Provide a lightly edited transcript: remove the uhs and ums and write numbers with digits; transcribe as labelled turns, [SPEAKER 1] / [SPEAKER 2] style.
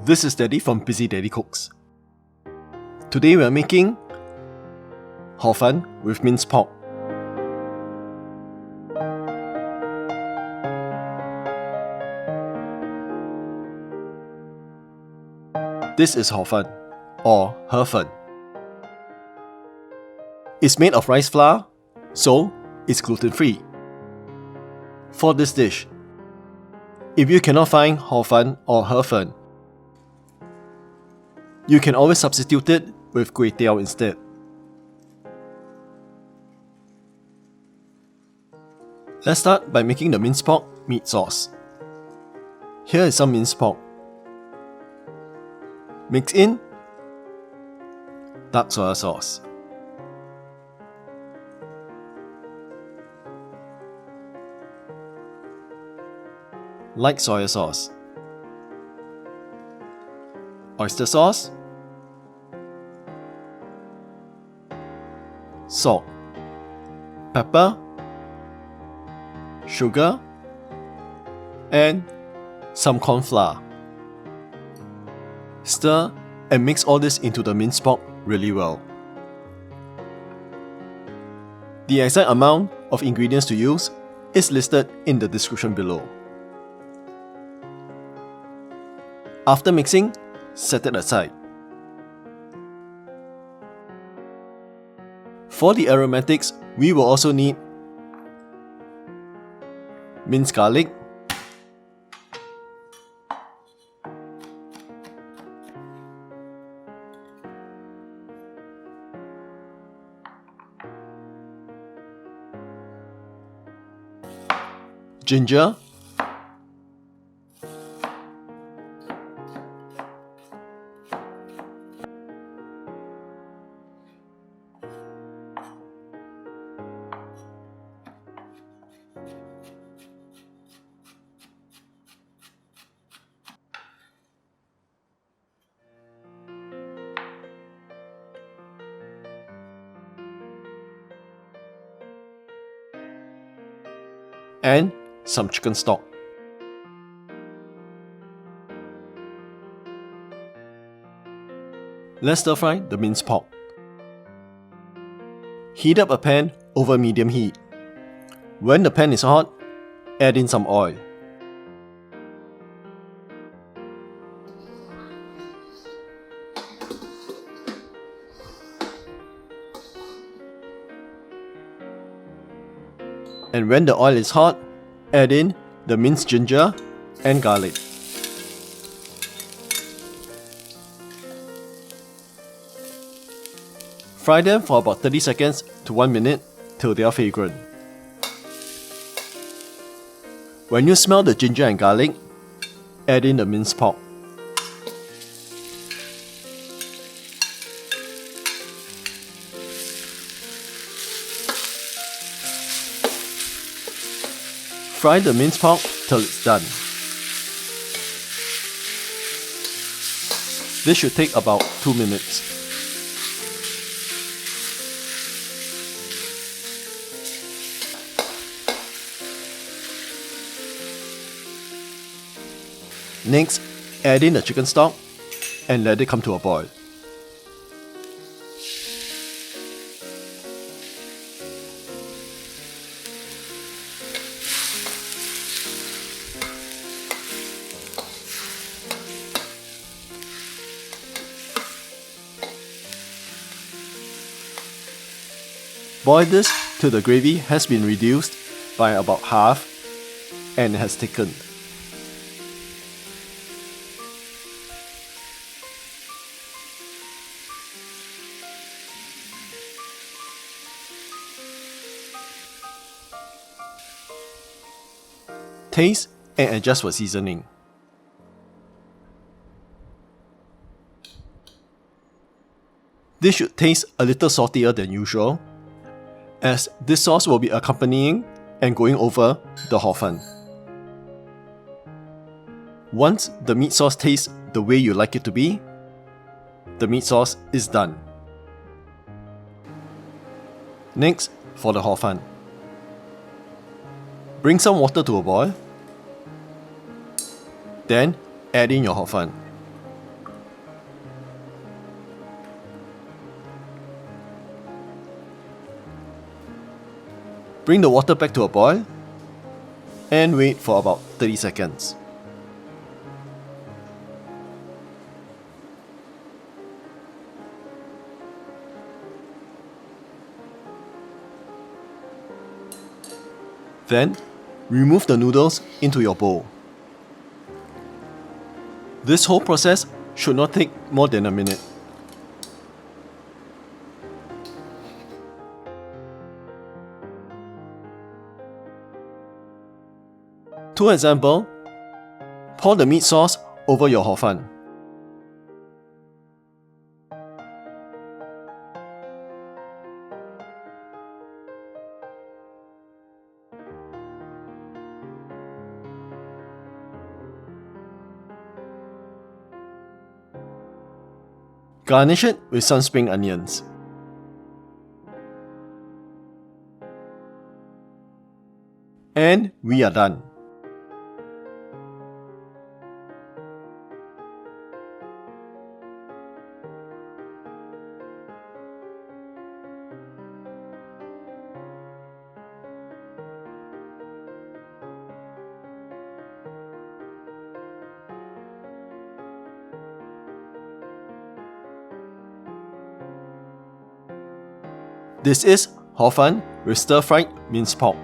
[SPEAKER 1] This is Daddy from Busy Daddy Cooks. Today we are making Hor Fun with minced pork. This is Hor Fun, or Hor Fun. It's made of rice flour, so it's gluten-free. For this dish, if you cannot find Hor Fun or Hor Fun, you can always substitute it with Kway Teow instead. Let's start by making the minced pork meat sauce. Here is some minced pork. Mix in dark soy sauce, light soy sauce, oyster sauce, salt, pepper, sugar, and some corn flour. Stir and mix all this into the minced pork really well. The exact amount of ingredients to use is listed in the description below. After mixing, set it aside. For the aromatics, we will also need minced garlic, ginger, and some chicken stock. Let's stir fry the minced pork. Heat up a pan over medium heat. When the pan is hot, add in some oil. And when the oil is hot, add in the minced ginger and garlic. Fry them for about 30 seconds to 1 minute till they are fragrant. When you smell the ginger and garlic, add in the minced pork. Fry the minced pork till it's done. This should take about 2 minutes. Next, add in the chicken stock and let it come to a boil. Boil this till the gravy has been reduced by about half and has thickened. Taste and adjust for seasoning. This should taste a little saltier than usual, as this sauce will be accompanying and going over the Hor Fun. Once the meat sauce tastes the way you like it to be, the meat sauce is done. Next, for the Hor Fun. Bring some water to a boil. Then add in your Hor Fun. Bring the water back to a boil and wait for about 30 seconds. Then, remove the noodles into your bowl. This whole process should not take more than a minute. To example, pour the meat sauce over your Hor Fun. Garnish it with some spring onions. And we are done. This is Hor Fun with stir-fried minced pork.